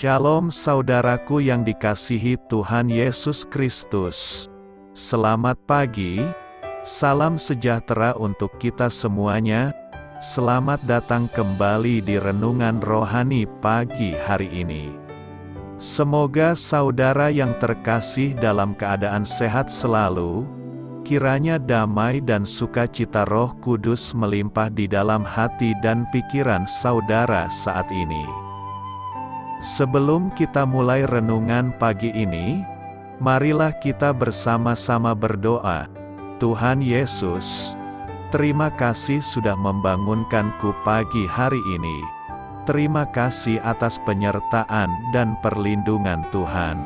Shalom saudaraku yang dikasihi Tuhan Yesus Kristus. Selamat pagi, salam sejahtera untuk kita semuanya. Selamat datang kembali di Renungan Rohani pagi hari ini. Semoga saudara yang terkasih dalam keadaan sehat selalu. Kiranya damai dan sukacita Roh Kudus melimpah di dalam hati dan pikiran saudara saat ini. Sebelum kita mulai renungan pagi ini, marilah kita bersama-sama berdoa. Tuhan Yesus, terima kasih sudah membangunkanku pagi hari ini. Terima kasih atas penyertaan dan perlindungan Tuhan.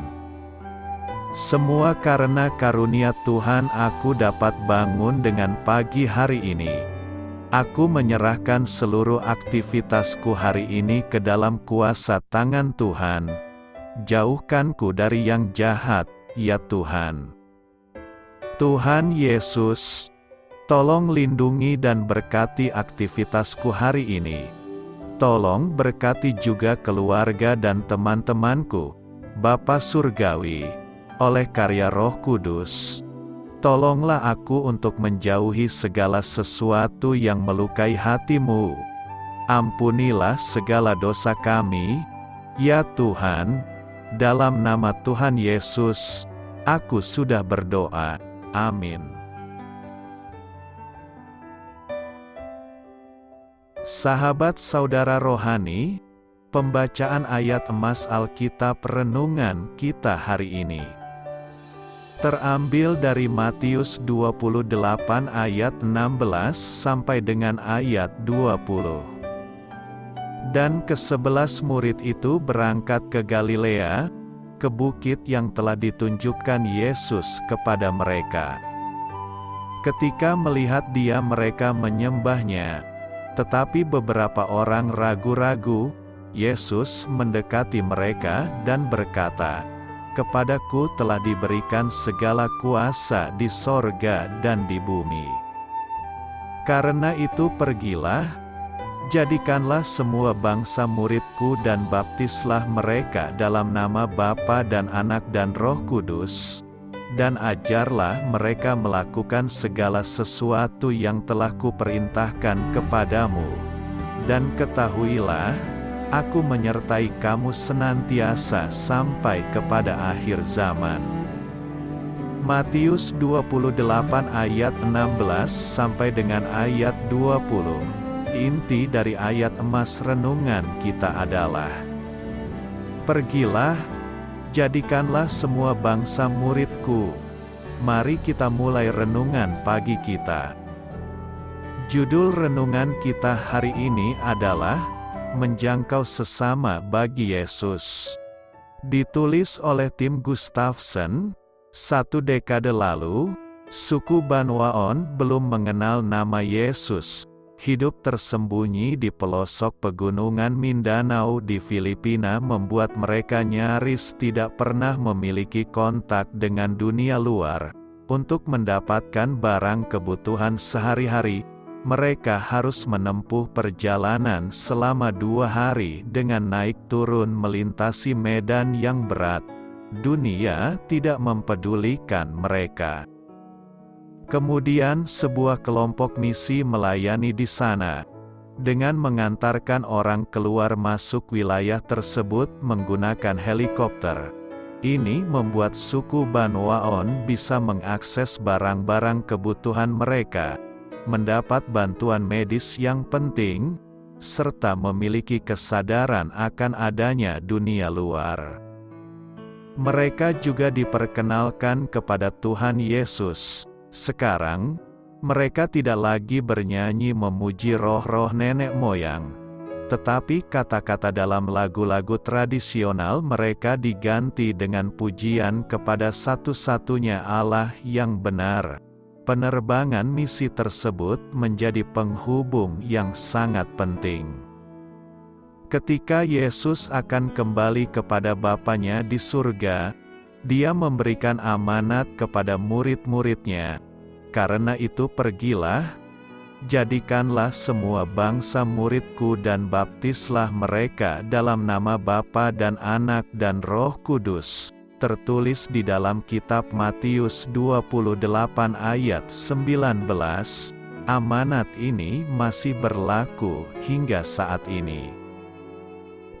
Semua karena karunia Tuhan aku dapat bangun dengan pagi hari ini. Aku menyerahkan seluruh aktivitasku hari ini ke dalam kuasa tangan Tuhan. Jauhkanku dari yang jahat, ya Tuhan. Tuhan Yesus, tolong lindungi dan berkati aktivitasku hari ini. Tolong berkati juga keluarga dan teman-temanku, Bapa Surgawi, oleh karya Roh Kudus. Tolonglah aku untuk menjauhi segala sesuatu yang melukai hati-Mu. Ampunilah segala dosa kami, ya Tuhan. Dalam nama Tuhan Yesus, aku sudah berdoa. Amin. Sahabat saudara rohani, pembacaan ayat emas Alkitab renungan kita hari ini terambil dari Matius 28 ayat 16 sampai dengan ayat 20. Dan ke-11 murid itu berangkat ke Galilea, ke bukit yang telah ditunjukkan Yesus kepada mereka. Ketika melihat Dia, mereka menyembahnya, tetapi beberapa orang ragu-ragu. Yesus mendekati mereka dan berkata, "Kepadaku telah diberikan segala kuasa di sorga dan di bumi. Karena itu pergilah, jadikanlah semua bangsa muridku dan baptislah mereka dalam nama Bapa dan Anak dan Roh Kudus, dan ajarlah mereka melakukan segala sesuatu yang telah kuperintahkan kepadamu. Dan ketahuilah, Aku menyertai kamu senantiasa sampai kepada akhir zaman." Matius 28 ayat 16 sampai dengan ayat 20. Inti dari ayat emas renungan kita adalah: Pergilah, jadikanlah semua bangsa muridku. Mari kita mulai renungan pagi kita. Judul renungan kita hari ini adalah Menjangkau Sesama bagi Yesus. Ditulis oleh Tim Gustafson. 1 dekade lalu, suku Banwaon belum mengenal nama Yesus. Hidup tersembunyi di pelosok pegunungan Mindanao di Filipina membuat mereka nyaris tidak pernah memiliki kontak dengan dunia luar. Untuk mendapatkan barang kebutuhan sehari-hari, mereka harus menempuh perjalanan selama 2 hari dengan naik turun melintasi medan yang berat. Dunia tidak mempedulikan mereka. Kemudian sebuah kelompok misi melayani di sana, dengan mengantarkan orang keluar masuk wilayah tersebut menggunakan helikopter. Ini membuat suku Banwaon bisa mengakses barang-barang kebutuhan mereka, mendapat bantuan medis yang penting, serta memiliki kesadaran akan adanya dunia luar. Mereka juga diperkenalkan kepada Tuhan Yesus. Sekarang, mereka tidak lagi bernyanyi memuji roh-roh nenek moyang, tetapi kata-kata dalam lagu-lagu tradisional mereka diganti dengan pujian kepada satu-satunya Allah yang benar. Penerbangan misi tersebut menjadi penghubung yang sangat penting. Ketika Yesus akan kembali kepada Bapanya di surga, Dia memberikan amanat kepada murid-muridnya. Karena itu pergilah, Jadikanlah semua bangsa muridku dan baptislah mereka dalam nama Bapa dan Anak dan Roh Kudus. Tertulis di dalam kitab Matius 28 ayat 19. Amanat ini masih berlaku hingga saat ini.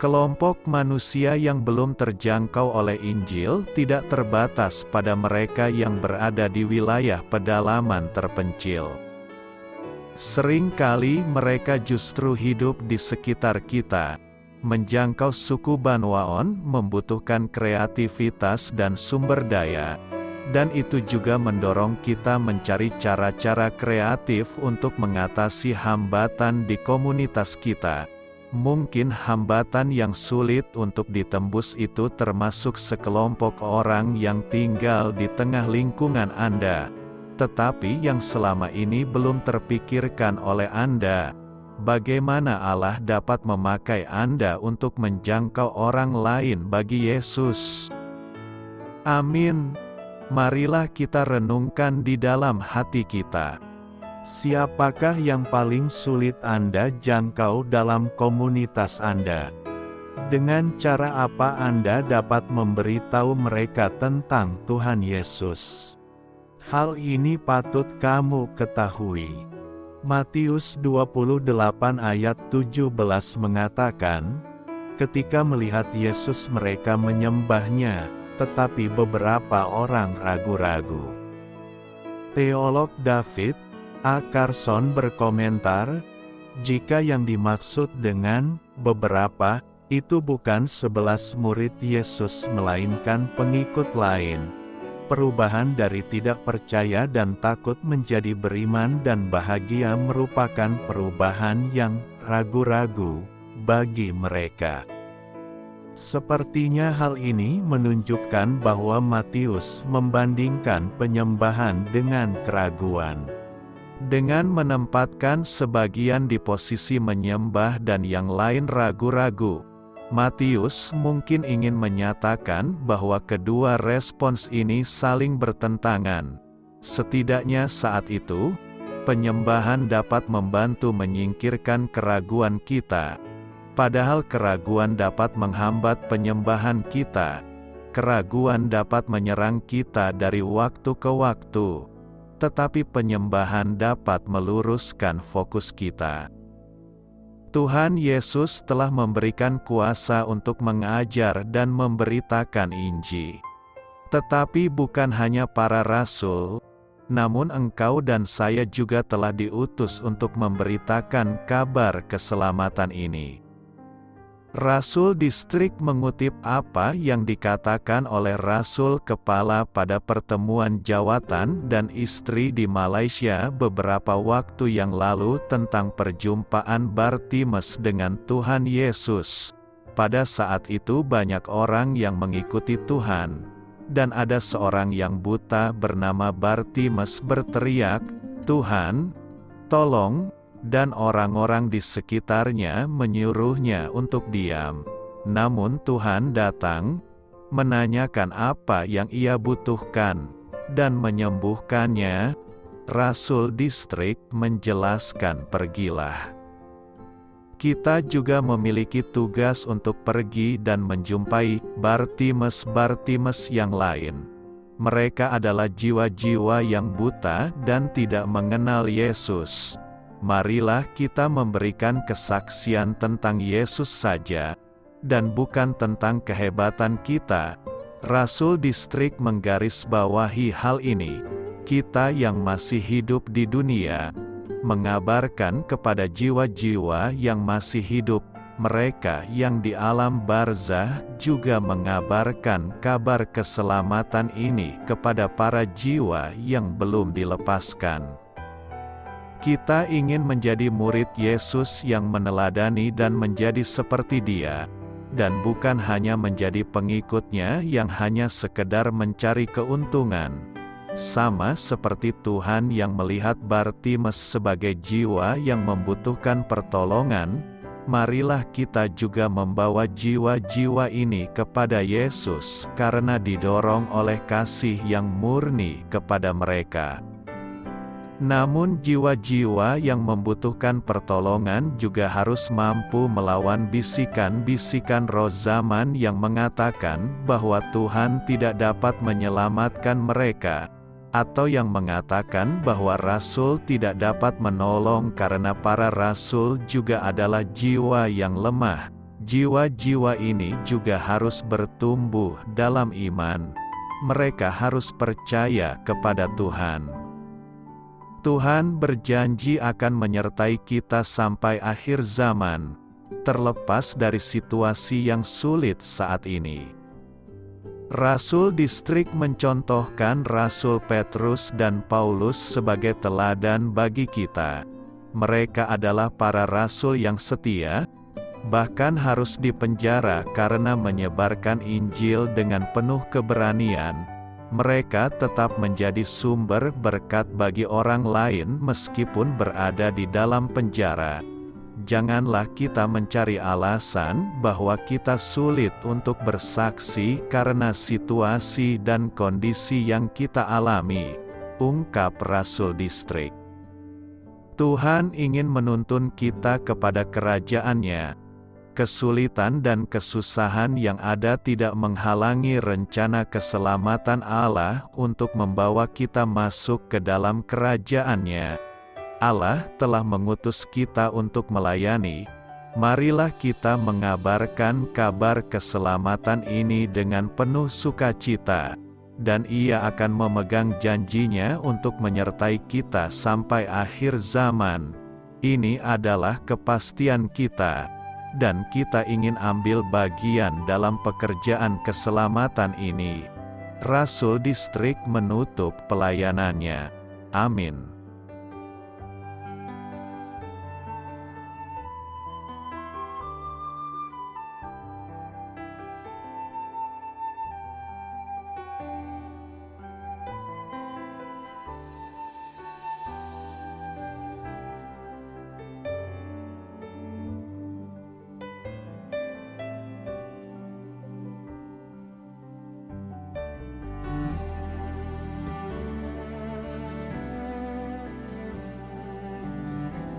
Kelompok manusia yang belum terjangkau oleh Injil tidak terbatas pada mereka yang berada di wilayah pedalaman terpencil. Seringkali mereka justru hidup di sekitar kita. Menjangkau suku Banwaon membutuhkan kreativitas dan sumber daya, dan itu juga mendorong kita mencari cara-cara kreatif untuk mengatasi hambatan di komunitas kita. Mungkin hambatan yang sulit untuk ditembus itu termasuk sekelompok orang yang tinggal di tengah lingkungan Anda, tetapi yang selama ini belum terpikirkan oleh Anda. Bagaimana Allah dapat memakai Anda untuk menjangkau orang lain bagi Yesus? Amin. Marilah kita renungkan di dalam hati kita. Siapakah yang paling sulit Anda jangkau dalam komunitas Anda? Dengan cara apa Anda dapat memberitahu mereka tentang Tuhan Yesus? Hal ini patut kamu ketahui. Matius 28 ayat 17 mengatakan, ketika melihat Yesus mereka menyembahnya, tetapi beberapa orang ragu-ragu. Teolog David A. Carson berkomentar, jika yang dimaksud dengan beberapa, itu bukan 11 murid Yesus melainkan pengikut lain. Perubahan dari tidak percaya dan takut menjadi beriman dan bahagia merupakan perubahan yang ragu-ragu bagi mereka. Sepertinya hal ini menunjukkan bahwa Matius membandingkan penyembahan dengan keraguan. Dengan menempatkan sebagian di posisi menyembah dan yang lain ragu-ragu, Matius mungkin ingin menyatakan bahwa kedua respons ini saling bertentangan. Setidaknya saat itu, penyembahan dapat membantu menyingkirkan keraguan kita. Padahal keraguan dapat menghambat penyembahan kita. Keraguan dapat menyerang kita dari waktu ke waktu. Tetapi penyembahan dapat meluruskan fokus kita. Tuhan Yesus telah memberikan kuasa untuk mengajar dan memberitakan Injil. Tetapi bukan hanya para rasul, namun engkau dan saya juga telah diutus untuk memberitakan kabar keselamatan ini. Rasul Distrik mengutip apa yang dikatakan oleh Rasul Kepala pada pertemuan jawatan dan istri di Malaysia beberapa waktu yang lalu tentang perjumpaan Bartimeus dengan Tuhan Yesus. Pada saat itu banyak orang yang mengikuti Tuhan, dan ada seorang yang buta bernama Bartimeus berteriak, "Tuhan, tolong!" Dan orang-orang di sekitarnya menyuruhnya untuk diam. Namun Tuhan datang, menanyakan apa yang ia butuhkan, dan menyembuhkannya. Rasul Distrik menjelaskan, "Pergilah." Kita juga memiliki tugas untuk pergi dan menjumpai Bartimeus yang lain. Mereka adalah jiwa-jiwa yang buta dan tidak mengenal Yesus. Marilah kita memberikan kesaksian tentang Yesus saja, dan bukan tentang kehebatan kita. Rasul Distrik menggarisbawahi hal ini. Kita yang masih hidup di dunia, mengabarkan kepada jiwa-jiwa yang masih hidup, mereka yang di alam barzah juga mengabarkan kabar keselamatan ini kepada para jiwa yang belum dilepaskan. Kita ingin menjadi murid Yesus yang meneladani dan menjadi seperti Dia, dan bukan hanya menjadi pengikutnya yang hanya sekedar mencari keuntungan. Sama seperti Tuhan yang melihat Bartimeus sebagai jiwa yang membutuhkan pertolongan, marilah kita juga membawa jiwa-jiwa ini kepada Yesus karena didorong oleh kasih yang murni kepada mereka. Namun jiwa-jiwa yang membutuhkan pertolongan juga harus mampu melawan bisikan-bisikan roh zaman yang mengatakan bahwa Tuhan tidak dapat menyelamatkan mereka, atau yang mengatakan bahwa rasul tidak dapat menolong karena para rasul juga adalah jiwa yang lemah. Jiwa-jiwa ini juga harus bertumbuh dalam iman. Mereka harus percaya kepada Tuhan. Tuhan berjanji akan menyertai kita sampai akhir zaman, terlepas dari situasi yang sulit saat ini. Rasul Distrik mencontohkan Rasul Petrus dan Paulus sebagai teladan bagi kita. Mereka adalah para rasul yang setia, bahkan harus dipenjara karena menyebarkan Injil dengan penuh keberanian. Mereka tetap menjadi sumber berkat bagi orang lain meskipun berada di dalam penjara. Janganlah kita mencari alasan bahwa kita sulit untuk bersaksi karena situasi dan kondisi yang kita alami, ungkap Rasul Distrik. Tuhan ingin menuntun kita kepada kerajaan-Nya. Kesulitan dan kesusahan yang ada tidak menghalangi rencana keselamatan Allah untuk membawa kita masuk ke dalam kerajaan-Nya. Allah telah mengutus kita untuk melayani. Marilah kita mengabarkan kabar keselamatan ini dengan penuh sukacita, dan Ia akan memegang janji-Nya untuk menyertai kita sampai akhir zaman. Ini adalah kepastian kita. Dan kita ingin ambil bagian dalam pekerjaan keselamatan ini. Rasul Distrik menutup pelayanannya. Amin.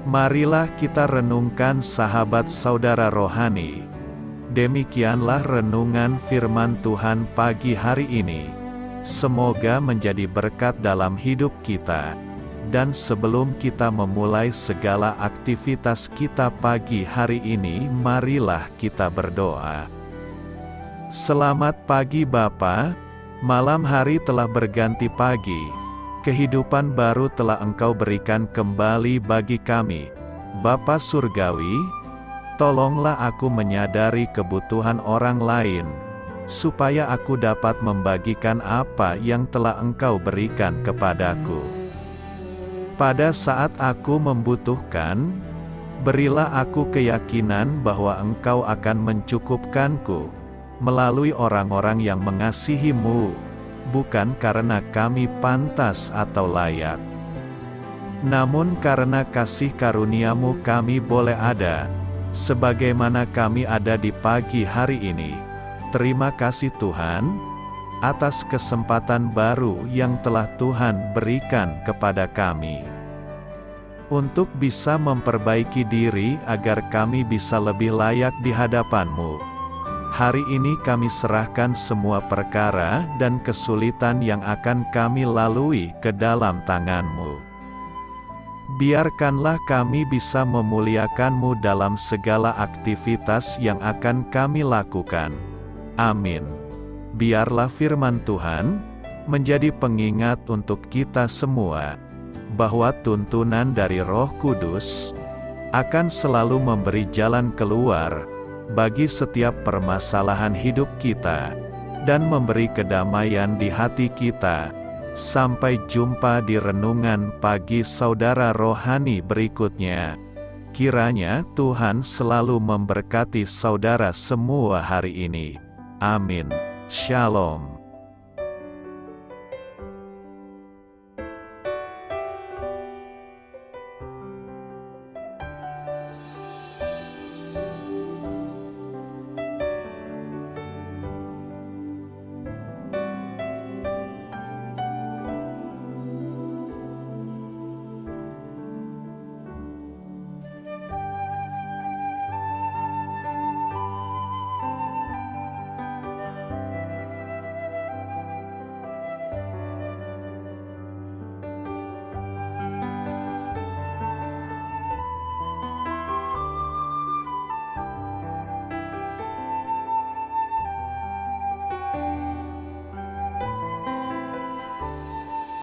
Marilah kita renungkan sahabat saudara rohani. Demikianlah renungan firman Tuhan pagi hari ini. Semoga menjadi berkat dalam hidup kita. Dan sebelum kita memulai segala aktivitas kita pagi hari ini, marilah kita berdoa. Selamat pagi Bapa, malam hari telah berganti pagi. Kehidupan baru telah Engkau berikan kembali bagi kami. Bapa Surgawi, tolonglah aku menyadari kebutuhan orang lain, supaya aku dapat membagikan apa yang telah Engkau berikan kepadaku. Pada saat aku membutuhkan, berilah aku keyakinan bahwa Engkau akan mencukupkanku, melalui orang-orang yang mengasihi-Mu, bukan karena kami pantas atau layak, namun karena kasih karunia-Mu kami boleh ada, sebagaimana kami ada di pagi hari ini. Terima kasih Tuhan, atas kesempatan baru yang telah Tuhan berikan kepada kami, untuk bisa memperbaiki diri agar kami bisa lebih layak di hadapan-Mu. Hari ini kami serahkan semua perkara dan kesulitan yang akan kami lalui ke dalam tangan-Mu. Biarkanlah kami bisa memuliakan-Mu dalam segala aktivitas yang akan kami lakukan. Amin. Biarlah firman Tuhan menjadi pengingat untuk kita semua, bahwa tuntunan dari Roh Kudus akan selalu memberi jalan keluar bagi setiap permasalahan hidup kita, dan memberi kedamaian di hati kita. Sampai jumpa di renungan pagi saudara rohani berikutnya. Kiranya Tuhan selalu memberkati saudara semua hari ini. Amin. Shalom.